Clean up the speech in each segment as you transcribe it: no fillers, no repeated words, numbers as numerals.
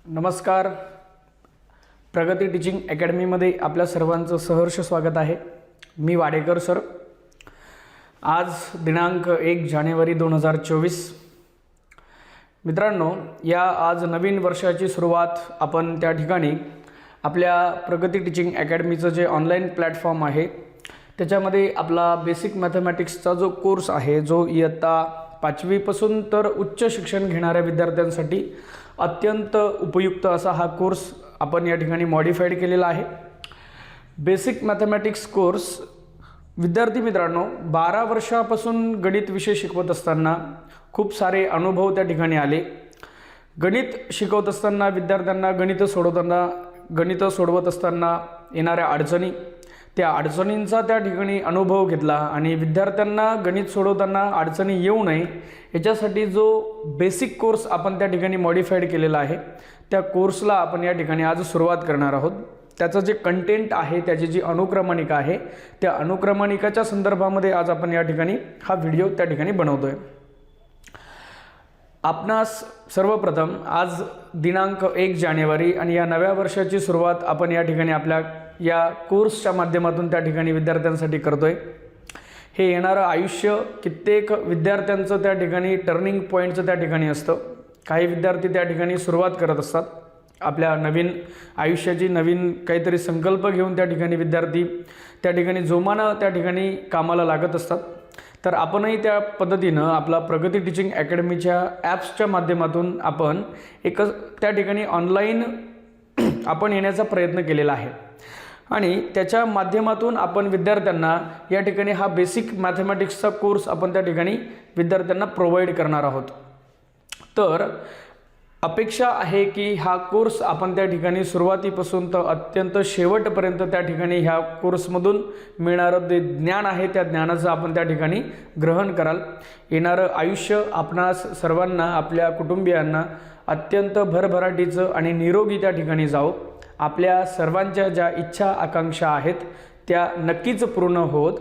नमस्कार. प्रगती टीचिंग अकॅडमीमध्ये आपल्या सर्वांचं सहर्ष स्वागत आहे. मी वाडेकर सर. आज दिनांक 1 जानेवारी 2024. मित्रांनो, या आज नवीन वर्षाची सुरुवात आपण त्या ठिकाणी आपल्या प्रगती टीचिंग अकॅडमीचं जे ऑनलाईन प्लॅटफॉर्म आहे त्याच्यामध्ये आपला बेसिक मॅथमॅटिक्सचा जो कोर्स आहे, जो इयत्ता 5वी पासून तर उच्च शिक्षण घेणाऱ्या विद्यार्थ्यांसाठी अत्यंत उपयुक्त असा हा कोर्स आपण या ठिकाणी मॉडिफाईड केलेला आहे. बेसिक मॅथमॅटिक्स कोर्स विद्यार्थी मित्रांनो 12 वर्षापासून गणित विषय शिकवत असताना खूप सारे अनुभव त्या ठिकाणी आले. गणित शिकवत असताना विद्यार्थ्यांना गणित सोडवत असताना येणाऱ्या अडचणी, त्या अडचणींचा त्या ठिकाणी अनुभव घेतला आणि विद्यार्थ्यांना गणित सोडवताना अडचणी येऊ नये याच्यासाठी जो बेसिक कोर्स आपण त्या ठिकाणी मॉडिफाईड केलेला आहे त्या कोर्सला आपण या ठिकाणी आज सुरुवात करणार आहोत. त्याचं जे कंटेंट आहे, त्याची जी अनुक्रमणिका आहे, त्या अनुक्रमणिकाच्या संदर्भामध्ये आज आपण या ठिकाणी हा व्हिडिओ त्या ठिकाणी बनवतोय. आपणास सर्वप्रथम आज दिनांक 1 जानेवारी आणि या नव्या वर्षाची सुरुवात आपण या ठिकाणी आपल्या या कोर्सच्या माध्यमातून त्या ठिकाणी विद्यार्थ्यांसाठी करतोय. हे येणारं आयुष्य कित्येक विद्यार्थ्यांचं त्या ठिकाणी टर्निंग पॉईंटचं त्या ठिकाणी असतं. काही विद्यार्थी त्या ठिकाणी सुरुवात करत असतात आपल्या नवीन आयुष्याची, नवीन काहीतरी संकल्प घेऊन त्या ठिकाणी विद्यार्थी त्या ठिकाणी जोमानं त्या ठिकाणी कामाला लागत असतात. तर आपणही त्या पद्धतीनं आपला प्रगती टीचिंग अकॅडमीच्या ॲप्सच्या माध्यमातून आपण एक त्या ठिकाणी ऑनलाईन आपण येण्याचा प्रयत्न केलेला आहे आणि त्याच्या माध्यमातून आपण विद्यार्थ्यांना या ठिकाणी हा बेसिक मॅथमॅटिक्सचा कोर्स आपण त्या ठिकाणी विद्यार्थ्यांना प्रोव्हाइड करणार आहोत. तर अपेक्षा आहे की हा कोर्स आपण त्या ठिकाणी सुरुवातीपासून तर अत्यंत शेवटपर्यंत त्या ठिकाणी ह्या कोर्समधून मिळणारं जे ज्ञान आहे त्या ज्ञानाचं आपण त्या ठिकाणी ग्रहण कराल. येणारं आयुष्य आपणास सर्वांना, आपल्या कुटुंबियांना अत्यंत भरभराटीचं आणि निरोगी त्या ठिकाणी जावो. आपल्या सर्वांच्या ज्या इच्छा आकांक्षा आहेत त्या नक्कीच पूर्ण होत.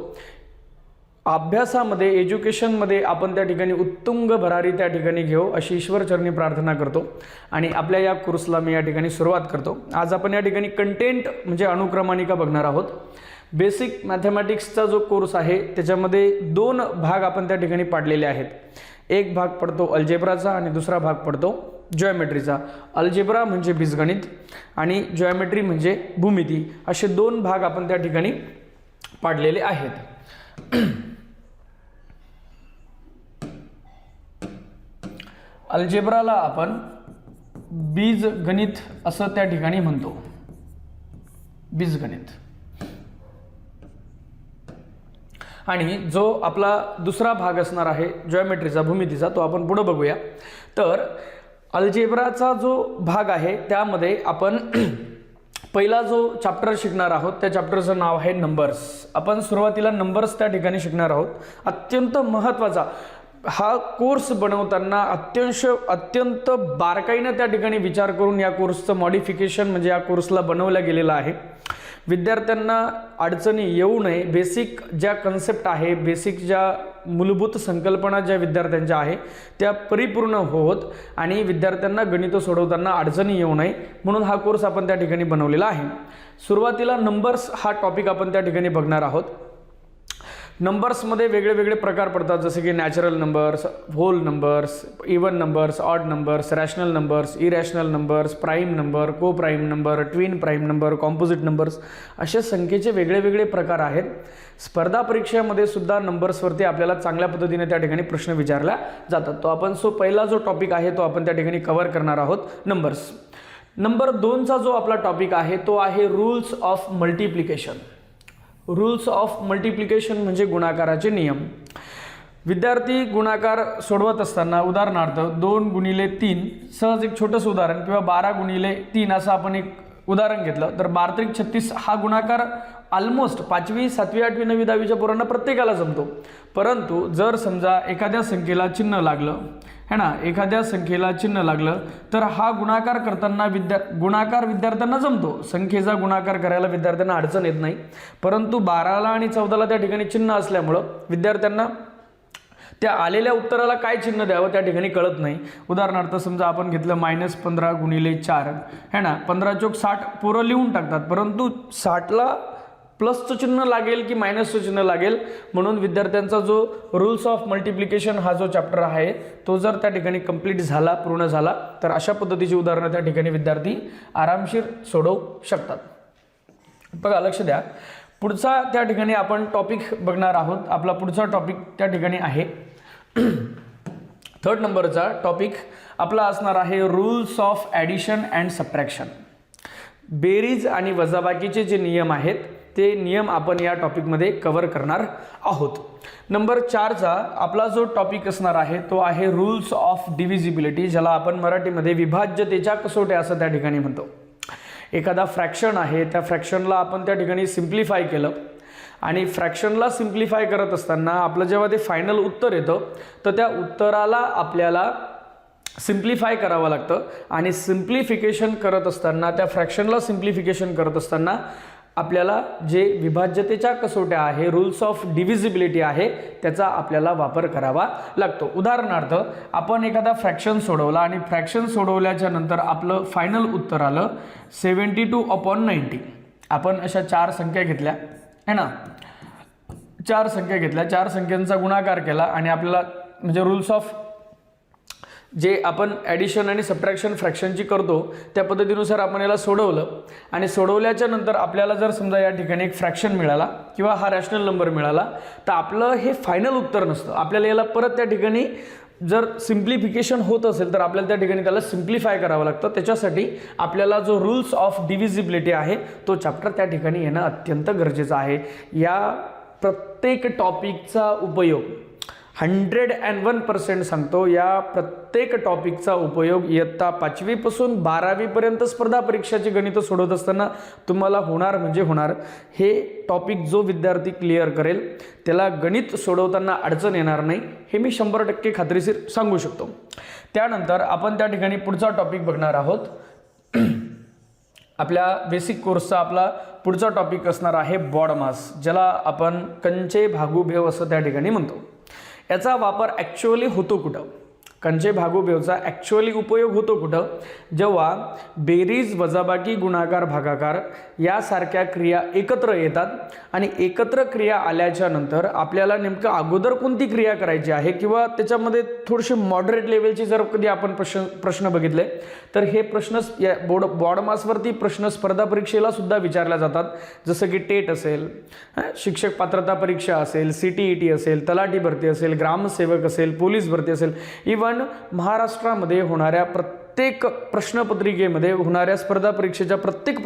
अभ्यासामध्ये, एज्युकेशनमध्ये आपण त्या ठिकाणी उत्तुंग भरारी त्या ठिकाणी घेऊ अशी ईश्वरचरणी प्रार्थना करतो आणि आपल्या या कोर्सला मी या ठिकाणी सुरुवात करतो. आज आपण या ठिकाणी कंटेंट म्हणजे अनुक्रमणिका बघणार आहोत. बेसिक मॅथमॅटिक्सचा जो कोर्स आहे त्याच्यामध्ये 2 भाग आपण त्या ठिकाणी पाडलेले आहेत. एक भाग पडतो अल्जेब्राचा आणि दुसरा भाग पडतो जॉमेट्रीचा. अल्जेब्रा म्हणजे बीजगणित आणि जॉमेट्री म्हणजे भूमिती, असे 2 भाग आपण त्या ठिकाणी पाडलेले आहेत. अल्जेब्राला आपण बीजगणित असं त्या ठिकाणी म्हणतो. बीजगणित. आणि जो आपला दुसरा भाग असणार आहे जॉमेट्रीचा, भूमितीचा, तो आपण पुढे बघूया. तर अल्जेब्राचा जो भाग आहे त्यामध्ये आपण पहिला जो चॅप्टर शिकणार आहोत त्या चॅप्टरचं नाव आहे नंबर्स. आपण सुरुवातीला नंबर्स त्या ठिकाणी शिकणार आहोत. अत्यंत महत्त्वाचा हा कोर्स बनवताना अत्यंत बारकाईनं त्या ठिकाणी विचार करून या कोर्सचं मॉडिफिकेशन म्हणजे या कोर्सला बनवलं गेलेलं आहे. विद्यार्थ्यांना अडचणी येऊ नये, बेसिक ज्या कन्सेप्ट आहे, बेसिक ज्या मूलभूत संकल्पना ज्या विद्यार्थ्यांच्या आहे त्या परिपूर्ण होत आणि विद्यार्थ्यांना गणित सोडवताना अडचणी येऊ नये म्हणून हा कोर्स आपण त्या ठिकाणी बनवलेला आहे. सुरुवातीला नंबर्स हा टॉपिक आपण त्या ठिकाणी बघणार आहोत. नंबर्समध्ये वेगळे प्रकार पडतात, जसे की natural numbers, whole numbers, even numbers, odd numbers, rational numbers, irrational numbers, prime number, coprime number, twin prime number, composite numbers, असे संख्येचे वेगळे प्रकार आहेत. स्पर्धा परीक्षेमध्ये सुद्धा नंबर्सवरती आपल्याला चांगल्या पद्धतीने त्या ठिकाणी प्रश्न विचारला जातात. तो आपण पहिला जो टॉपिक आहे तो आपण त्या ठिकाणी कव्हर करणार आहोत, नंबर्स. नंबर 2चा जो आपला टॉपिक आहे तो आहे rules of multiplication. Rules of multiplication म्हणजे गुणाकाराचे नियम. विद्यार्थी गुणाकार सोडवत असताना उदाहरणार्थ 2 गुणिले 3, सहज एक छोटंसं उदाहरण, किंवा 12 गुणिले 3 असं आपण एक उदाहरण घेतलं तर 12×36 हा गुणाकार ऑलमोस्ट 5वी, 7वी, 8वी, 9वी, 10वीच्या पोरांना प्रत्येकाला जमतो. परंतु जर समजा एखाद्या संख्येला चिन्ह लागलं है ना, एखाद्या संख्येला चिन्ह लागलं तर हा गुणाकार करताना गुणाकार विद्यार्थ्यांना जमतो, संख्येचा गुणाकार करायला विद्यार्थ्यांना अडचण येत नाही. परंतु 12ला आणि 14ला त्या ठिकाणी चिन्ह असल्यामुळं विद्यार्थ्यांना त्या आलेल्या उत्तराला काय चिन्ह द्यावं त्या ठिकाणी कळत नाही. उदाहरणार्थ समजा आपण घेतलं -15 गुणिले 4 है ना, 15 चोक 60 पोरं लिहून टाकतात, परंतु 60ला प्लसचं चिन्ह लागेल की मायनसचं चिन्ह लागेल, म्हणून विद्यार्थ्यांचा जो रूल्स ऑफ मल्टिप्लिकेशन हा जो चॅप्टर आहे तो जर त्या ठिकाणी कंप्लीट झाला, पूर्ण झाला, तर अशा पद्धतीची उदाहरणं त्या ठिकाणी विद्यार्थी आरामशीर सोडवू शकतात. बघा लक्ष द्या, पुढचा त्या ठिकाणी आपण टॉपिक बघणार आहोत. आपला पुढचा टॉपिक त्या ठिकाणी आहे 3rd नंबरचा टॉपिक आपला असणार आहे rules of addition and subtraction. बेरीज आणि वजाबाकीचे जे नियम आहेत ते नियम आपण या टॉपिकमध्ये कव्हर करणार आहोत. नंबर 4चा आपला जो टॉपिक असणार आहे तो आहे रूल्स ऑफ डिव्हिजिबिलिटी, ज्याला आपण मराठीमध्ये विभाज्यतेच्या कसोट्या असं त्या ठिकाणी म्हणतो. एखादा फ्रॅक्शन आहे, त्या फ्रॅक्शनला आपण त्या ठिकाणी सिम्प्लिफाय केलं आणि फ्रॅक्शनला सिम्प्लिफाय करत असताना आपलं जेव्हा ते फायनल उत्तर येतं तर त्या उत्तराला आपल्याला सिम्प्लिफाय करावं लागतं आणि सिम्प्लिफिकेशन करत असताना, त्या फ्रॅक्शनला सिम्प्लिफिकेशन करत असताना आपल्याला जे विभाज्यतेच्या कसोट्या आहे, रूल्स ऑफ डिव्हिजिबिलिटी आहे, त्याचा आपल्याला वापर करावा लागतो. उदाहरणार्थ आपण एखादा फ्रॅक्शन सोडवला आणि फ्रॅक्शन सोडवल्याच्या नंतर आपलं फायनल उत्तर आलं 72/90. आपण अशा 4 संख्या घेतल्या है ना, 4 संख्या घेतल्या, 4 संख्यांचा गुणाकार केला आणि आपल्याला म्हणजे रूल्स ऑफ जे आपण ॲडिशन आणि सबट्रॅक्शन फ्रॅक्शनची करतो त्या पद्धतीनुसार आपण याला सोडवलं आणि सोडवल्याच्या नंतर आपल्याला जर समजा या ठिकाणी एक फ्रॅक्शन मिळाला किंवा हा रॅशनल नंबर मिळाला तर आपलं हे फायनल उत्तर नसतं. आपल्याला याला परत त्या ठिकाणी जर सिम्प्लिफिकेशन होत असेल तर आपल्याला त्या ठिकाणी त्याला सिम्प्लिफाय करावं लागतं. त्याच्यासाठी आपल्याला जो रूल्स ऑफ डिव्हिजिबिलिटी आहे तो चॅप्टर त्या ठिकाणी येणं अत्यंत गरजेचं आहे. या प्रत्येक टॉपिकचा उपयोग 101% सांगतो, या प्रत्येक टॉपिकचा उपयोग इयत्ता 5वी पासून 12वी पर्यंत स्पर्धा परीक्षाची गणितं सोडवत असताना तुम्हाला होणार म्हणजे होणार. हे टॉपिक जो विद्यार्थी क्लिअर करेल त्याला गणित सोडवताना अडचण येणार नाही, हे मी 100% खात्रीशीर सांगू शकतो. त्यानंतर आपण त्या ठिकाणी पुढचा टॉपिक बघणार आहोत. आपल्या बेसिक कोर्सचा आपला पुढचा टॉपिक असणार आहे बॉडमास, ज्याला आपण कंचे भागुभेव असं त्या ठिकाणी म्हणतो. याचा वापर ॲक्च्युअली होतो कुठं, कंचे भागुभेवचा ॲक्च्युअली उपयोग होतो कुठं, जेव्हा बेरीज वजाबाकी गुणाकार भागाकार यासारख्या क्रिया एकत्र येतात आणि एकत्र क्रिया आल्याच्या नंतर आपल्याला नेमकं अगोदर कोणती क्रिया करायची आहे किंवा त्याच्यामध्ये थोडीशी मॉडरेट लेवलची जर कधी आपण प्रश्न बघितले तर हे प्रश्न या बॉडमासवरती प्रश्न स्पर्धा परीक्षेला सुद्धा विचारल्या जातात. जसं की टेट असेल, शिक्षक पात्रता परीक्षा असेल, CTET असेल, तलाठी भरती असेल, ग्रामसेवक असेल, पोलीस भरती असेल, इव्हन महाराष्ट्रामध्ये होणाऱ्या प्रत्येक प्रश्नपत्रिकेमध्ये होणाऱ्या स्पर्धा परीक्षेच्या प्रत्येक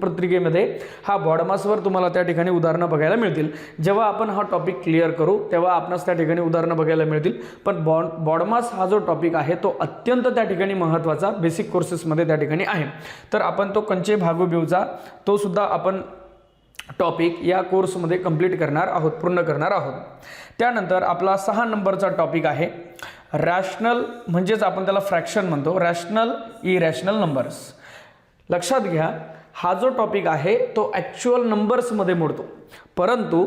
पत्रिकेमध्ये हा बॉडमासवर तुम्हाला त्या ठिकाणी उदाहरणं बघायला मिळतील. जेव्हा आपण हा टॉपिक क्लिअर करू तेव्हा आपणास त्या ठिकाणी उदाहरणं बघायला मिळतील. पण बॉडमास हा जो टॉपिक आहे तो अत्यंत त्या ठिकाणी महत्त्वाचा बेसिक कोर्सेसमध्ये त्या ठिकाणी आहे. तर आपण तो कंचे भागुभेवचा तो सुद्धा आपण टॉपिक या कोर्समध्ये कंप्लीट करणार आहोत, पूर्ण करणार आहोत. त्यानंतर आपला 6 नंबरचा टॉपिक आहे रॅशनल, म्हणजेच आपण त्याला फ्रॅक्शन म्हणतो, रॅशनल इरॅशनल नंबर्स. लक्षात घ्या, हा जो टॉपिक आहे तो ॲक्च्युअल नंबर्समध्ये मोडतो, परंतु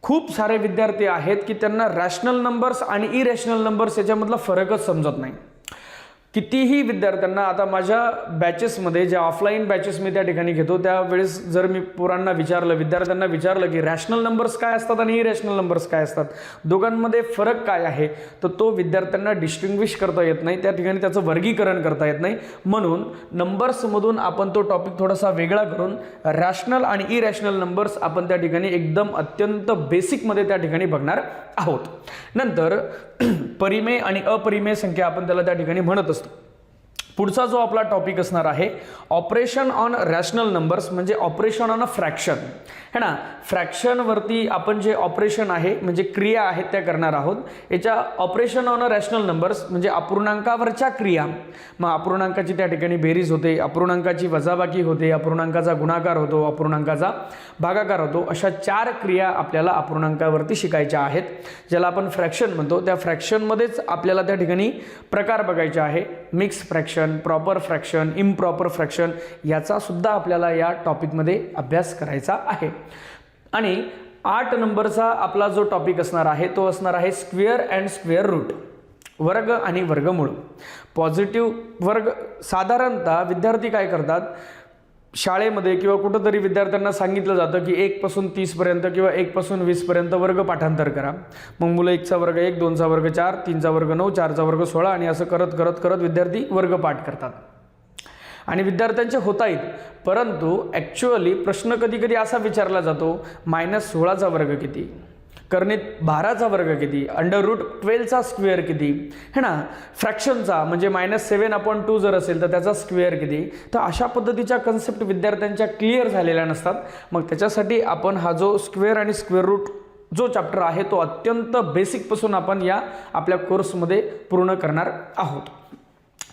खूप सारे विद्यार्थी आहेत की त्यांना रॅशनल नंबर्स आणि इरॅशनल नंबर्स याच्यामधला फरकच समजत नाही. कितीही विद्यार्थ्यांना, आता माझ्या बॅचेसमध्ये ज्या ऑफलाईन बॅचेस मी त्या ठिकाणी घेतो त्यावेळेस जर मी पोरांना विचारलं, विद्यार्थ्यांना विचारलं की रॅशनल नंबर्स काय असतात आणि इरॅशनल नंबर्स काय असतात, दोघांमध्ये फरक काय आहे, तर तो विद्यार्थ्यांना डिस्टिंग्विश करता येत नाही, त्या ठिकाणी त्याचं वर्गीकरण करता येत नाही. म्हणून नंबर्समधून आपण तो टॉपिक थोडासा वेगळा करून रॅशनल आणि इरॅशनल नंबर्स आपण त्या ठिकाणी एकदम अत्यंत बेसिकमध्ये त्या ठिकाणी बघणार आहोत. नंतर परिमेय आणि अपरिमेय संख्या आपण त्याला त्या ठिकाणी म्हणत असतो. पुढचा जो आपला टॉपिक असणार आहे ऑपरेशन ऑन रॅशनल नंबर्स, म्हणजे ऑपरेशन ऑन अ फ्रॅक्शन है ना. फ्रॅक्शनवरती आपण जे ऑपरेशन आहे म्हणजे क्रिया आहेत त्या करणार आहोत. याच्या operation on a rational numbers म्हणजे अपूर्णांकावरच्या क्रिया. मग अपूर्णांकाची त्या ठिकाणी बेरीज होते, अपूर्णांकाची वजाबाकी होते, अपूर्णांकाचा गुणाकार होतो, अपूर्णांकाचा भागाकार होतो. अशा 4 क्रिया आपल्याला अपूर्णांकावरती शिकायच्या आहेत, ज्याला आपण फ्रॅक्शन म्हणतो. त्या फ्रॅक्शनमध्येच आपल्याला त्या ठिकाणी प्रकार बघायचे आहे, mix fraction, proper fraction, improper fraction, याचा सुद्धा आपल्याला या टॉपिकमध्ये अभ्यास करायचा आहे. आणि 8 नंबरचा आपला जो टॉपिक असणार आहे तो असणार आहे स्क्वेअर अँड स्क्वेअर रूट, वर्ग आणि वर्गमूळ. पॉझिटिव्ह वर्ग साधारणतः विद्यार्थी काय करतात, शाळेमध्ये किंवा कुठंतरी विद्यार्थ्यांना सांगितलं जातं की 1 पासून 30 पर्यंत किंवा 1 पासून 20 पर्यंत वर्ग पाठांतर करा. मग मुलं 1चा वर्ग 1, 2चा वर्ग 4, 3चा वर्ग 9, 4चा वर्ग 16 आणि असं करत करत करत विद्यार्थी वर्ग पाठ करतात आणि विद्यार्थ्यांचे होतायत. परंतु ॲक्च्युअली प्रश्न कधी कधी असा विचारला जातो, -16चा वर्ग किती, कर्णित 12चा वर्ग किती, √12चा स्क्वेअर किती, है ना, फ्रॅक्शनचा म्हणजे -7/2 जर असेल तर त्याचा स्क्वेअर किती. तर अशा पद्धतीच्या कन्सेप्ट विद्यार्थ्यांच्या क्लिअर झालेल्या नसतात. मग त्याच्यासाठी आपण हा जो स्क्वेअर आणि स्क्वेअर रूट जो चॅप्टर आहे तो अत्यंत बेसिकपासून आपण या आपल्या कोर्समध्ये पूर्ण करणार आहोत.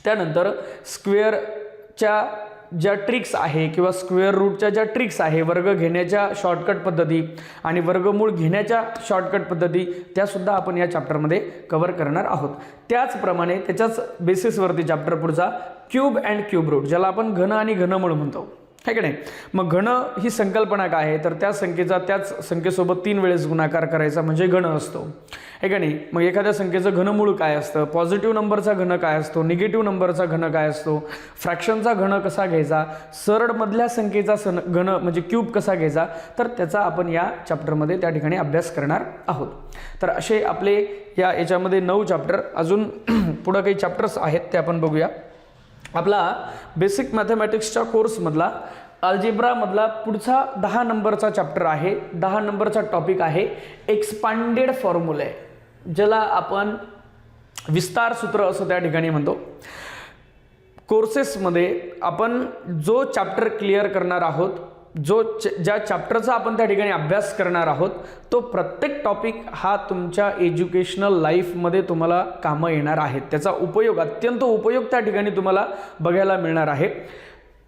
त्यानंतर स्क्वेअरच्या ज्या ट्रिक्स आहे किंवा स्क्वेअर रूटच्या ज्या ट्रिक्स आहे, वर्ग घेण्याच्या शॉर्टकट पद्धती आणि वर्गमूळ घेण्याच्या शॉर्टकट पद्धती, त्यासुद्धा आपण या चॅप्टरमध्ये कव्हर करणार आहोत. त्याचप्रमाणे त्याच्याच बेसिसवरती चॅप्टर पुढचा क्यूब अँड क्यूब रूट, ज्याला आपण घन आणि घनमूळ म्हणतो, है की नाही. मग घन ही संकल्पना काय आहे, तर त्या संख्येचा त्याच संख्येसोबत 3 वेळेस गुणाकार करायचा म्हणजे घन असतो, है का नाही. मग एखाद्या संख्येचं घनमूळ काय असतं, पॉझिटिव्ह नंबरचा घन काय असतो, निगेटिव्ह नंबरचा घन काय असतो, फ्रॅक्शनचा घन कसा घ्यायचा, सरळमधल्या संख्येचा घन म्हणजे क्यूब कसा घ्यायचा, तर त्याचा आपण या चॅप्टरमध्ये त्या ठिकाणी अभ्यास करणार आहोत. तर असे आपले याच्यामध्ये 9 चॅप्टर, अजून पुढं काही चॅप्टर्स आहेत ते आपण बघूया. आपला बेसिक मॅथमॅटिक्सच्या कोर्समधला अल्जेब्रामधला पुढचा 10 नंबरचा चॅप्टर आहे. 10 नंबरचा टॉपिक आहे एक्सपांडेड फॉर्म्युले, ज्याला आपण विस्तार सूत्र असं त्या ठिकाणी म्हणतो. कोर्सेसमध्ये आपण जो चॅप्टर क्लिअर करणार आहोत, ज्या चॅप्टरचा आपण त्या ठिकाणी अभ्यास करणार आहोत, तो प्रत्येक टॉपिक हा तुमच्या एज्युकेशनल लाईफमध्ये तुम्हाला कामं येणार आहेत. त्याचा उपयोग, अत्यंत उपयोग त्या ठिकाणी तुम्हाला बघायला मिळणार आहे.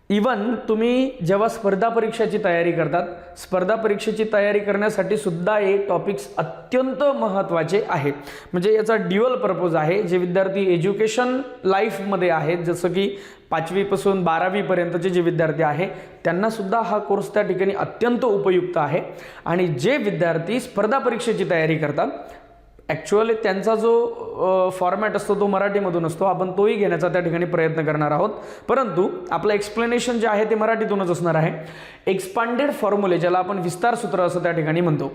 इवन तुम्ही जेव्हा स्पर्धा परीक्षेची तयारी करतात, स्पर्धा परीक्षेची तयारी करण्यासाठी सुद्धा हे टॉपिक्स अत्यंत महत्त्वाचे आहेत. म्हणजे याचा ड्युअल पर्पज आहे. जे विद्यार्थी एज्युकेशन लाईफमध्ये आहेत, जसं की 5वी पासून 12वी पर्यंतचे जे विद्यार्थी आहे त्यांना सुद्धा हा कोर्स त्या ठिकाणी अत्यंत उपयुक्त आहे. आणि जे विद्यार्थी स्पर्धा परीक्षेची तयारी करतात, ॲक्च्युअली त्यांचा जो फॉर्मॅट असतो तो मराठीमधून असतो, आपण तोही घेण्याचा त्या ठिकाणी प्रयत्न करणार आहोत. परंतु आपलं एक्सप्लेनेशन जे आहे ते मराठीतूनच असणार आहे. एक्सपांडेड फॉर्म्युले, ज्याला आपण विस्तार सूत्र असं त्या ठिकाणी म्हणतो,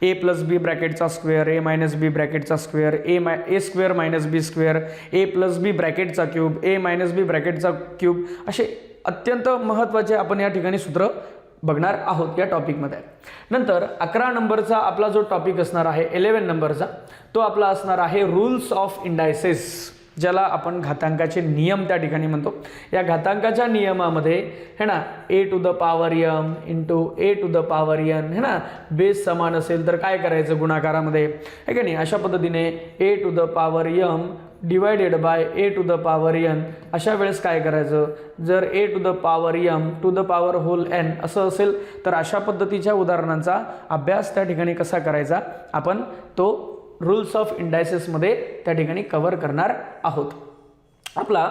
a+b ब्रॅकेटचा स्क्वेअर, a-b ब्रॅकेटचा square, a² - b square, a+b ब्रॅकेटचा क्यूब, a-b ब्रॅकेटचा क्यूब, असे अत्यंत महत्त्वाचे आपण या ठिकाणी सूत्र बघणार आहोत या टॉपिकमध्ये. नंतर 11 नंबरचा आपला जो टॉपिक असणार आहे, 11 नंबरचा, तो आपला असणार आहे रूल्स ऑफ इंडायसेस, ज्याला आपण घातांकाचे नियम त्या ठिकाणी म्हणतो. या घातांकाच्या नियमामध्ये है ना a⁴m इंटू a⁴n, है ना, बेस समान असेल तर काय करायचं गुणाकारामध्ये, है की नाही. अशा पद्धतीने a⁴m डिवायडेड बाय a⁴n, अशा वेळेस काय करायचं, जर a⁴m⁴n असं असेल तर अशा पद्धतीच्या उदाहरणांचा अभ्यास त्या ठिकाणी कसा करायचा, आपण तो रूल्स ऑफ इंडायसेसमध्ये त्या ठिकाणी कव्हर करणार आहोत. आपला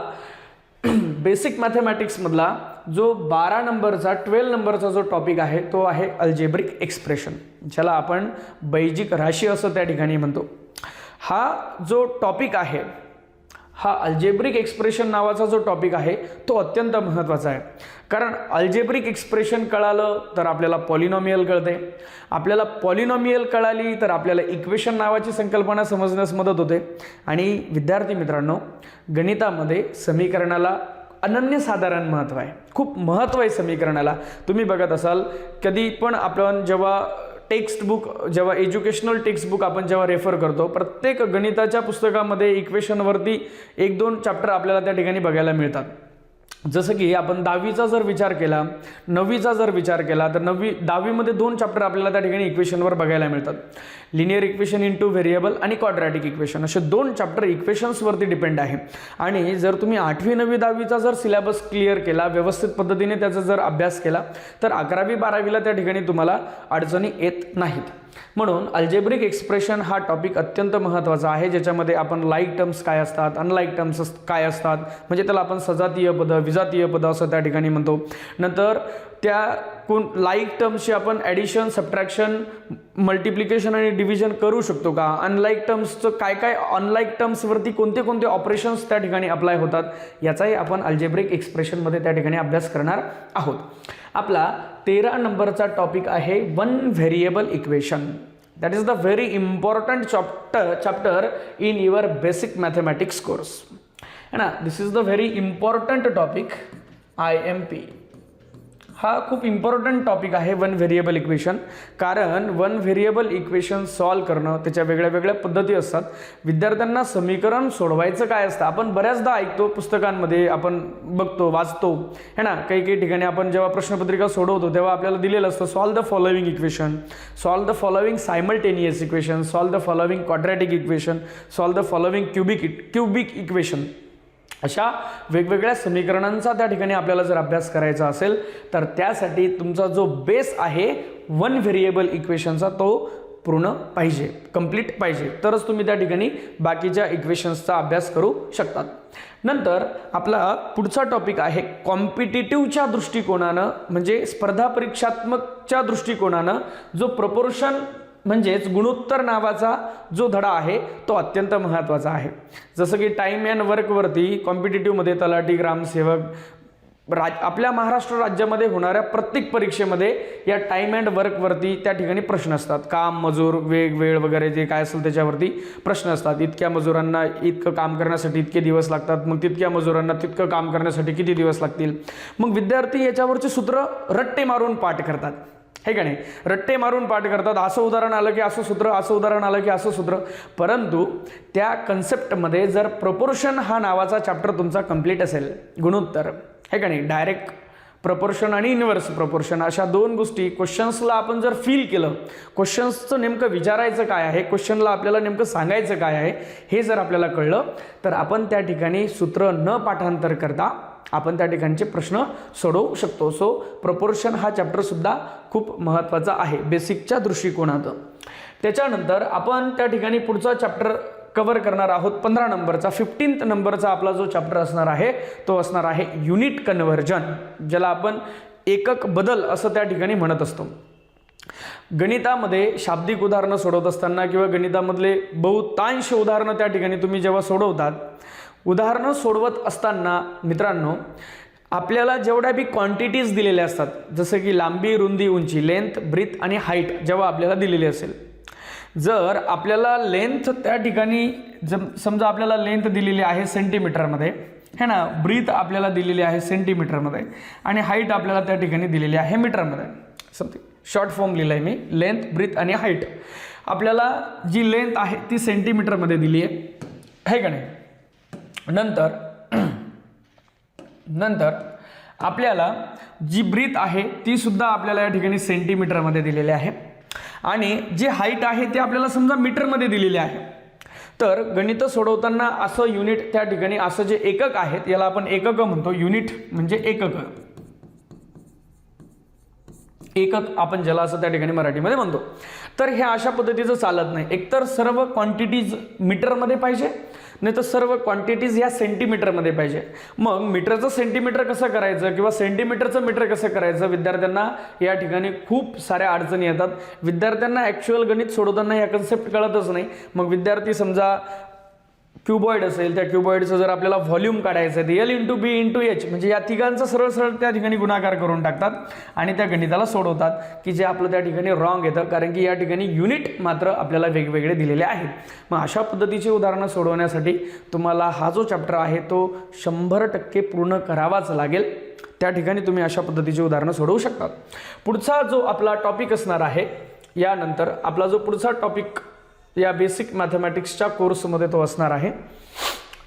बेसिक मॅथमॅटिक्समधला जो 12 नंबरचा जो टॉपिक आहे तो आहे अल्जेब्रिक एक्सप्रेशन, ज्याला आपण बैजिक राशी असं त्या ठिकाणी म्हणतो. हा जो टॉपिक आहे, हा अल्जेब्रिक एक्सप्रेशन नावाचा जो टॉपिक आहे तो अत्यंत महत्त्वाचा आहे. कारण अल्जेब्रिक एक्सप्रेशन कळालं तर आपल्याला पॉलिनॉमियल कळते, आपल्याला पॉलिनॉमियल कळाली तर आपल्याला इक्वेशन नावाची संकल्पना समजण्यास मदत होते. आणि विद्यार्थी मित्रांनो, गणितामध्ये समीकरणाला अनन्यसाधारण महत्त्व आहे, खूप महत्त्व आहे समीकरणाला. तुम्ही बघत असाल कधी पण आपण जेव्हा जेव्हा एज्युकेशनल टेक्स्टबुक आपण जेव्हा रेफर करतो, प्रत्येक गणिताच्या पुस्तकामध्ये इक्वेशनवरती 1-2 चॅप्टर आपल्याला त्या ठिकाणी बघायला मिळतात. जसं की आपण 10वीचा जर विचार केला, 9वीचा जर विचार केला तर 10वीमध्ये 2 चॅप्टर आपल्याला त्या ठिकाणी इक्वेशनवर बघायला मिळतात. लिनियर इक्वेशन इंटू व्हेरिएबल आणि क्वाड्रॅटिक इक्वेशन, असे 2 चॅप्टर इक्वेशन्सवरती डिपेंड आहे. आणि जर तुम्ही 8वी 9वी 10वीचा जर सिलेबस क्लिअर केला, व्यवस्थित पद्धतीने त्याचा जर अभ्यास केला तर 11वी 12वीला त्या ठिकाणी तुम्हाला अडचणी येत नाहीत. म्हणून अल्जेब्रिक एक्सप्रेशन हा टॉपिक अत्यंत महत्त्वाचा आहे, ज्याच्यामध्ये आपण लाईक टर्म्स काय असतात, अनलाईक टर्म्स काय असतात, म्हणजे त्याला आपण सजातीय पद, विजातीय पद असं त्या ठिकाणी म्हणतो. नंतर त्या लाईक टर्म्सची आपण ॲडिशन, सबट्रॅक्शन, मल्टिप्लिकेशन आणि डिव्हिजन करू शकतो का? अनलाईक टर्म्सचं काय काय, अनलाईक टर्म्सवरती कोणते कोणते ऑपरेशन्स त्या ठिकाणी अप्लाय होतात, याचाही आपण अल्जेब्रिक एक्सप्रेशनमध्ये त्या ठिकाणी अभ्यास करणार आहोत. आपला 13 नंबरचा टॉपिक आहे one variable equation. That is the very important chapter in your basic mathematics course है ना. This is the very important topic. IMP हा खूप इम्पॉर्टंट टॉपिक आहे वन व्हेरिएबल इक्वेशन. कारण वन व्हेरिएबल इक्वेशन सॉल्व करणं त्याच्या वेगळ्या वेगळ्या पद्धती असतात. विद्यार्थ्यांना समीकरण सोडवायचं काय असतं, आपण बऱ्याचदा ऐकतो, पुस्तकांमध्ये आपण बघतो, वाचतो है ना. काही काही ठिकाणी आपण जेव्हा प्रश्नपत्रिका सोडवतो तेव्हा आपल्याला दिलेलं असतं solve the following equation, solve the following simultaneous equation, solve the following quadratic equation, solve the following cubic equation. अशा वेगवेगळ्या समीकरणांचा त्या ठिकाणी आपल्याला जर अभ्यास करायचा असेल तर त्यासाठी तुमचा जो बेस आहे वन व्हेरिएबल इक्वेशनचा तो पूर्ण पाहिजे, कंप्लीट पाहिजे, तरच तुम्ही त्या ठिकाणी बाकीच्या इक्वेशन्सचा अभ्यास करू शकतात. नंतर आपला पुढचा टॉपिक आहे कॉम्पिटिटिव्हच्या दृष्टिकोनानं, म्हणजे स्पर्धा परीक्षात्मकच्या दृष्टिकोनानं जो प्रपोर्शन म्हणजेच गुणोत्तर नावाचा जो धडा आहे तो अत्यंत महत्त्वाचा आहे. जसं की टाईम अँड वर्कवरती कॉम्पिटिटिव्हमध्ये तलाठी, ग्रामसेवक, आपल्या महाराष्ट्र राज्यामध्ये होणाऱ्या प्रत्येक परीक्षेमध्ये या टाईम अँड वर्कवरती त्या ठिकाणी प्रश्न असतात. काम, मजूर, वेळ वगैरे जे काय असेल त्याच्यावरती प्रश्न असतात. इतक्या मजुरांना इतकं काम करण्यासाठी इतके दिवस लागतात, मग तितक्या मजुरांना तितकं काम करण्यासाठी किती दिवस लागतील. मग विद्यार्थी याच्यावरचे सूत्र रट्टे मारून पाठ करतात, हे का नाही, रट्टे मारून पाठ करतात. असं उदाहरण आलं की असं सूत्र, असं उदाहरण आलं की असं सूत्र. परंतु त्या कन्सेप्टमध्ये जर प्रपोर्शन हा नावाचा चॅप्टर तुमचा कंप्लीट असेल, गुणोत्तर, हे का नाही, डायरेक्ट प्रपोर्शन आणि इन्व्हर्स प्रपोर्शन, अशा दोन गोष्टी क्वेश्चन्सला आपण जर फील केलं, क्वेश्चन्सचं नेमकं विचारायचं काय आहे, क्वेश्चनला आपल्याला नेमकं सांगायचं काय आहे, हे जर आपल्याला कळलं तर आपण त्या ठिकाणी सूत्र न पाठांतर करता आपण त्या ठिकाणचे प्रश्न सोडवू शकतो. सो प्रपोर्शन हा चॅप्टर सुद्धा खूप महत्त्वाचा आहे बेसिकच्या दृष्टिकोनातून. त्याच्यानंतर आपण त्या ठिकाणी पुढचा चॅप्टर कव्हर करणार आहोत 15 नंबरचा. 15th नंबरचा आपला जो चॅप्टर असणार आहे तो असणार आहे युनिट कन्व्हर्जन, ज्याला आपण एकक बदल असं त्या ठिकाणी म्हणत असतो. गणितामध्ये शाब्दिक उदाहरणं सोडवत असताना किंवा गणितामधले बहुतांश उदाहरणं त्या ठिकाणी तुम्ही जेव्हा सोडवतात, उदाहरणं सोडवत असताना मित्रांनो आपल्याला जेवढ्या बी क्वांटिटीज दिलेल्या असतात, जसं की लांबी, रुंदी, उंची, लेंथ, ब्रीथ आणि हाईट जेव्हा आपल्याला दिलेली असेल, जर आपल्याला लेंथ त्या ठिकाणी समजा आपल्याला लेंथ दिलेली आहे सेंटीमीटरमध्ये, है ना, ब्रीथ आपल्याला दिलेली आहे सेंटीमीटरमध्ये आणि हाईट आपल्याला त्या ठिकाणी दिलेली आहे मीटरमध्ये. समथिंग शॉर्ट फॉर्म लिहिलं आहे मी, लेंथ, ब्रीथ आणि हाईट. आपल्याला जी लेंथ आहे ती सेंटीमीटरमध्ये दिली आहे का नाही. नंतर आपल्याला जी ब्रीथ आहे ती सुद्धा आपल्याला या ठिकाणी सेंटीमीटरमध्ये दिलेली आहे आणि जी हाईट आहे ती आपल्याला समजा मीटरमध्ये दिलेली आहे. तर गणित सोडवताना असं युनिट त्या ठिकाणी असं जे एकक आहेत याला आपण एकक म्हणतो. युनिट म्हणजे एकक आपण ज्याला असं त्या ठिकाणी मराठीमध्ये म्हणतो. तर हे अशा पद्धतीचं चालत नाही. एकतर सर्व क्वांटिटीज मीटरमध्ये पाहिजे, नाही तर सर्व क्वांटिटीज ह्या सेंटीमीटरमध्ये पाहिजे. मग मीटरचं सेंटीमीटर कसं करायचं किंवा सेंटीमीटरचं मीटर कसं करायचं, विद्यार्थ्यांना या ठिकाणी खूप साऱ्या अडचणी येतात. विद्यार्थ्यांना ॲक्च्युअल गणित सोडवताना या कन्सेप्ट कळतच नाही. मग विद्यार्थी समजा क्युबॉइड असेल, त्या क्युबॉइडचं जर आपल्याला व्हॉल्यूम काढायचं आहे L × B × H म्हणजे या तिघांचा सरळ सरळ त्या ठिकाणी गुणाकार करून टाकतात आणि त्या गणिताला सोडवतात, की जे आपलं त्या ठिकाणी रॉंग येतं, कारण की या ठिकाणी युनिट मात्र आपल्याला वेगवेगळे दिलेले आहेत. मग अशा पद्धतीची उदाहरणं सोडवण्यासाठी तुम्हाला हा जो चॅप्टर आहे तो 100% पूर्ण करावाच लागेल. त्या ठिकाणी तुम्ही अशा पद्धतीची उदाहरणं सोडवू शकता. पुढचा जो आपला टॉपिक असणार आहे, यानंतर आपला जो पुढचा टॉपिक या बेसिक मॅथमॅटिक्सच्या कोर्समध्ये तो असणार आहे,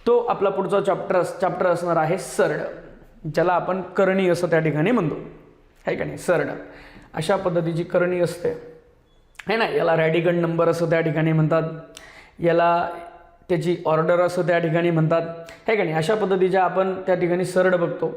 तो आपला पुढचा चॅप्टर असणार आहे सरळ, ज्याला आपण करणी असं त्या ठिकाणी म्हणतो, आहे का नाही. सरळ अशा पद्धतीची करणी असते, है ना. याला रॅडिकंड नंबर असं त्या ठिकाणी म्हणतात, याला त्याची ऑर्डर असं त्या ठिकाणी म्हणतात, हे का नाही. अशा पद्धतीच्या आपण त्या ठिकाणी सरळ बघतो,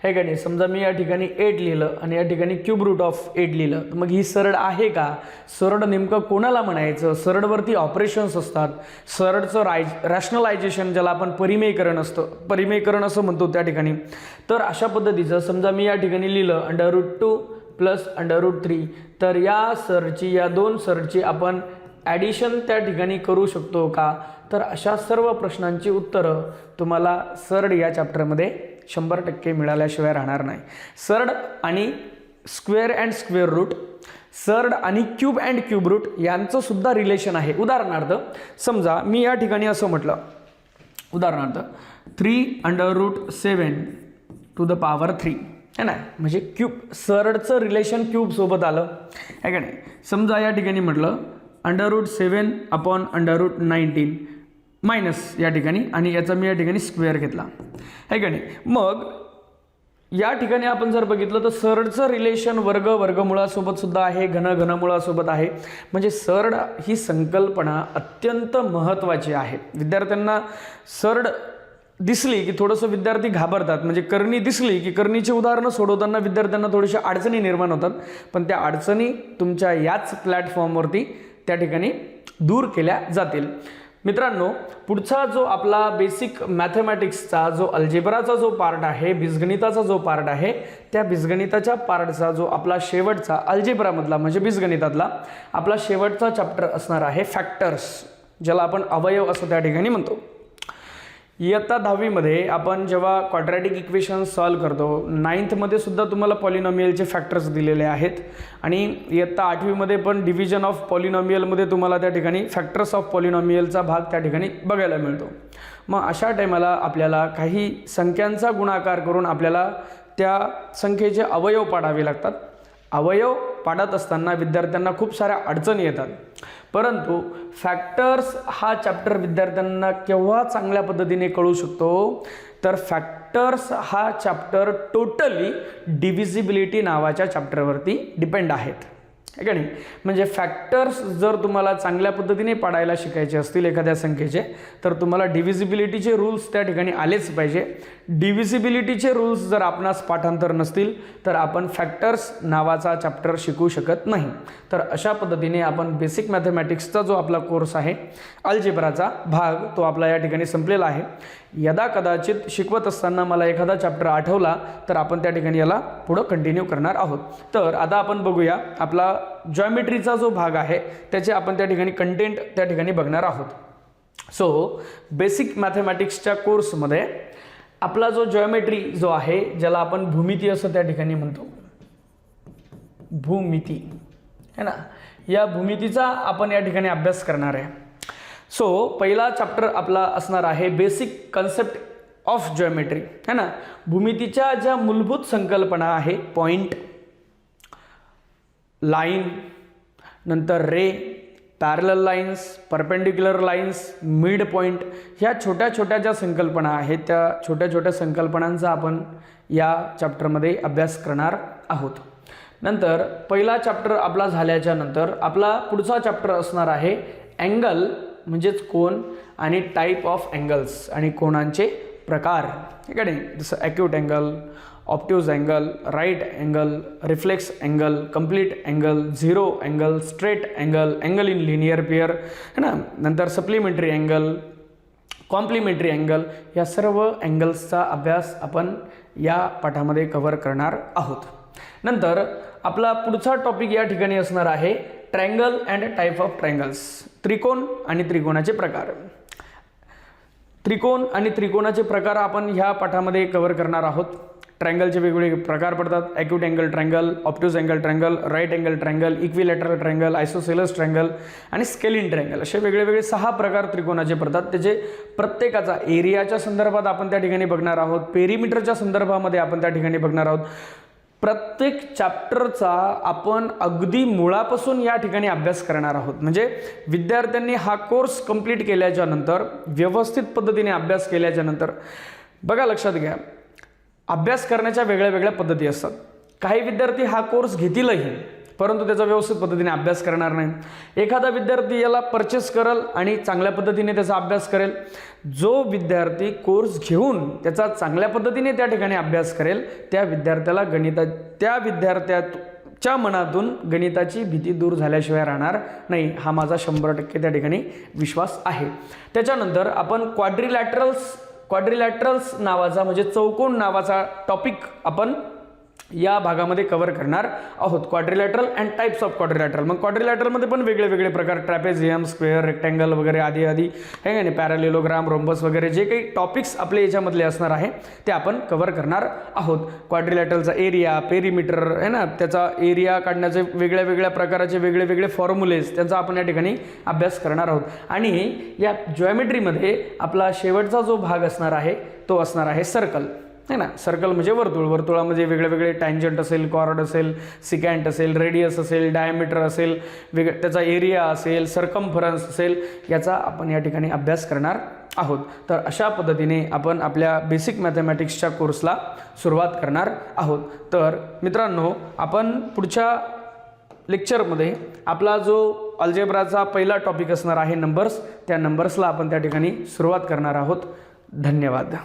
हे का नाही. समजा मी या ठिकाणी 8 लिहिलं आणि या ठिकाणी क्यूब रूट ऑफ 8 लिहिलं, तर मग ही सरळ आहे का. सरळ नेमकं कोणाला म्हणायचं. सरळवरती ऑपरेशन्स असतात. सरळचं रॅशनलायझेशन ज्याला आपण परिमेयकरण असं म्हणतो त्या ठिकाणी. तर अशा पद्धतीचं समजा मी या ठिकाणी लिहिलं √2 प्लस √3, तर या सरची, या दोन सरची आपण ॲडिशन त्या ठिकाणी करू शकतो का? तर अशा सर्व प्रश्नांची उत्तरं तुम्हाला सर्ड या चॅप्टरमध्ये 100% मिळाल्याशिवाय राहणार नाही. सर्ड आणि square and square root, surd आणि क्यूब अँड क्यूब रूट यांचं सुद्धा रिलेशन आहे. उदाहरणार्थ समजा मी या ठिकाणी असं म्हटलं, उदाहरणार्थ 3√7 टू द पॉवर 3 है ना, म्हणजे क्यूब, सर्डचं रिलेशन क्यूब सोबत आलं आहे का नाही. समजा या ठिकाणी म्हटलं √7 अपॉन √19 मायनस या ठिकाणी, आणि याचा मी या ठिकाणी स्क्वेअर घेतला आहे का नाही. मग या ठिकाणी आपण जर बघितलं तर सर्डचं रिलेशन वर्गमुळासोबत सुद्धा आहे, घनमुळासोबत आहे. म्हणजे सर्ड ही संकल्पना अत्यंत महत्त्वाची आहे. विद्यार्थ्यांना सर्ड दिसली की थोडंसं विद्यार्थी घाबरतात. म्हणजे करणी दिसली की करणीची उदाहरणं सोडवताना विद्यार्थ्यांना थोड्याशा अडचणी निर्माण होतात, पण त्या अडचणी तुमच्या याच प्लॅटफॉर्मवरती त्या ठिकाणी दूर केल्या जातील. मित्रांनो, पुढचा जो आपला बेसिक मॅथमॅटिक्सचा जो अल्जेब्राचा जो पार्ट आहे, बीजगणिताचा जो पार्ट आहे, त्या बीजगणिताच्या पार्टचा जो आपला शेवटचा अल्जेब्रामधला म्हणजे बीजगणितातला आपला शेवटचा चॅप्टर असणार आहे फॅक्टर्स, ज्याला आपण अवयव असं त्या ठिकाणी म्हणतो. इयत्ता 10वीमध्ये आपण जेव्हा क्वाड्रॅटिक इक्वेशन सॉल्व करतो, 9thमध्ये सुद्धा तुम्हाला पॉलिनॉमियलचे फॅक्टर्स दिलेले आहेत, आणि इयत्ता 8वीमध्ये पण डिव्हिजन ऑफ पॉलिनॉमियलमध्ये तुम्हाला त्या ठिकाणी फॅक्टर्स ऑफ पॉलिनॉमियलचा भाग त्या ठिकाणी बघायला मिळतो. मग अशा टायमाला आपल्याला काही संख्यांचा गुणाकार करून आपल्याला त्या संख्येचे अवयव पाडावे लागतात. अवयव पाडत असताना विद्यार्थ्यांना खूप साऱ्या अडचणी येतात, परंतु फॅक्टर्स हा चॅप्टर विद्यार्थ्यांना केव्हा चांगल्या पद्धतीने कळू शकतो, तर फॅक्टर्स हा चॅप्टर टोटली डिव्हिजिबिलिटी नावाच्या चॅप्टरवरती डिपेंड आहेत, आहे का नाही. म्हणजे फॅक्टर्स जर तुम्हाला चांगल्या पद्धतीने पाडायला शिकायचे असतील एखाद्या संख्येचे, तर तुम्हाला डिव्हिजिबिलिटीचे रूल्स त्या ठिकाणी आलेच पाहिजे. डिव्हिजिबिलिटीचे रूल्स जर आपणास पाठांतर नसतील तर आपण फॅक्टर्स नावाचा चॅप्टर शिकू शकत नाही. तर अशा पद्धतीने आपण बेसिक मॅथमॅटिक्सचा जो आपला कोर्स आहे अल्जेब्राचा भाग, तो आपला या ठिकाणी संपलेला आहे. यदा कदाचित शिकवत असताना मला एखादा चॅप्टर आठवला तर आपण त्या ठिकाणी याला पुढं कंटिन्यू करणार आहोत. तर आता आपण बघूया आपला जॉमेट्रीचा जो भाग आहे त्याचे आपण त्या ठिकाणी कंटेंट त्या ठिकाणी बघणार आहोत. सो बेसिक मॅथमॅटिक्सच्या कोर्समध्ये आपला जो जॉमेट्री जो आहे, ज्याला आपण भूमिती असं त्या ठिकाणी म्हणतो, भूमिती है ना, या भूमितीचा आपण या ठिकाणी अभ्यास करणार आहे. सो पहिला चॅप्टर आपला असणार आहे बेसिक कन्सेप्ट ऑफ जॉमेट्री, है ना. भूमितीच्या ज्या मूलभूत संकल्पना आहे, पॉइंट, लाईन, नंतर ray, parallel lines, perpendicular lines, mid point, ह्या छोट्या छोट्या ज्या संकल्पना आहेत त्या छोट्या छोट्या संकल्पनांचा आपण या चॅप्टरमध्ये अभ्यास करणार आहोत. नंतर पहिला चॅप्टर आपला झाल्याच्या नंतर आपला पुढचा चॅप्टर असणार आहे अँगल, म्हणजेच कोन, आणि टाईप ऑफ अँगल्स, आणि कोणांचे प्रकार, ठीक आहे. जसं acute angle, obtuse angle, right angle, reflex angle, complete angle, zero angle, straight angle, angle in linear pair, है ना. नंतर सप्लिमेंटरी अँगल, कॉम्प्लिमेंटरी अँगल, या सर्व अँगल्सचा अभ्यास आपण या पाठामध्ये कव्हर करणार आहोत. नंतर आपला पुढचा टॉपिक या ठिकाणी असणार आहे triangle and type of triangles, त्रिकोण आणि त्रिकोणाचे प्रकार. त्रिकोण आणि त्रिकोणाचे प्रकार आपण ह्या पाठामध्ये कव्हर करणार आहोत. ट्रायंगलचे वेगवेगळे प्रकार पडतात, acute angle triangle, obtuse angle triangle, right angle triangle, equilateral triangle, isosceles triangle आणि स्केलिन ट्रायंगल, असे वेगवेगळे 6 प्रकार त्रिकोणाचे पडतात. त्याचे प्रत्येकाचा एरियाच्या संदर्भात आपण त्या ठिकाणी बघणार आहोत, पेरिमीटरच्या संदर्भामध्ये आपण त्या ठिकाणी बघणार आहोत. प्रत्येक चॅप्टरचा आपण अगदी मुळापासून या ठिकाणी अभ्यास करणार आहोत. म्हणजे विद्यार्थ्यांनी हा कोर्स कंप्लीट केल्याच्या नंतर, व्यवस्थित पद्धतीने अभ्यास केल्याच्या नंतर, बघा लक्षात घ्या, अभ्यास करण्याच्या वेगळ्या वेगळ्या पद्धती असतात. काही विद्यार्थी हा कोर्स घेतीलही परंतु त्याचा व्यवस्थित पद्धतीने अभ्यास करणार नाही. एखादा विद्यार्थी याला परचेस करेल आणि चांगल्या पद्धतीने त्याचा अभ्यास करेल. जो विद्यार्थी कोर्स घेऊन त्याचा चांगल्या पद्धतीने त्या ठिकाणी अभ्यास करेल त्या विद्यार्थ्याला त्या विद्यार्थ्याच्या मनातून गणिताची भीती दूर झाल्याशिवाय राहणार नाही, हा माझा 100% त्या ठिकाणी विश्वास आहे. त्याच्यानंतर आपण क्वाड्रिलॅटरल्स नावाचा, म्हणजे चौकोन नावाचा टॉपिक आपण या भागामध्ये कव्हर करणार आहोत. Quadrilateral and types of quadrilateral. मग क्वाड्रिलॅटरलमध्ये पण वेगळे वेगळे प्रकार, ट्रॅपेझियम, स्क्वेअर, रेक्टँगल वगैरे आदी आदी हे का नाही, पॅरालेलोग्राम, रोम्बस वगैरे जे काही टॉपिक्स आपले याच्यामधले असणार आहे ते आपण कव्हर करणार आहोत. क्वाड्रिलॅटरलचा एरिया, पेरिमीटर आहे ना, त्याचा एरिया काढण्याचे वेगळ्या वेगळ्या प्रकारचे वेगळे वेगळे फॉर्म्युलेज, त्यांचा आपण या ठिकाणी अभ्यास करणार आहोत. आणि या जॉमेट्रीमध्ये आपला शेवटचा जो भाग असणार आहे तो असणार आहे सर्कल, है ना. सर्कल म्हणजे वर्तुळ. वर्तुळामध्ये वेगळे वेगळे टँजंट असेल, कॉर्ड असेल, सिकॅन्ट असेल, रेडियस असेल, डायमीटर असेल, त्याचा एरिया असेल, सर्कम्फरन्स असेल, याचा आपण या ठिकाणी अभ्यास करणार आहोत. तर अशा पद्धतीने आपण आपल्या बेसिक मॅथमॅटिक्सच्या कोर्सला सुरुवात करणार आहोत. तर मित्रांनो, आपण पुढच्या लेक्चरमध्ये आपला जो अल्जेब्राचा पहिला टॉपिक असणार आहे नंबर्स, त्या नंबर्सला आपण त्या ठिकाणी सुरुवात करणार आहोत. धन्यवाद.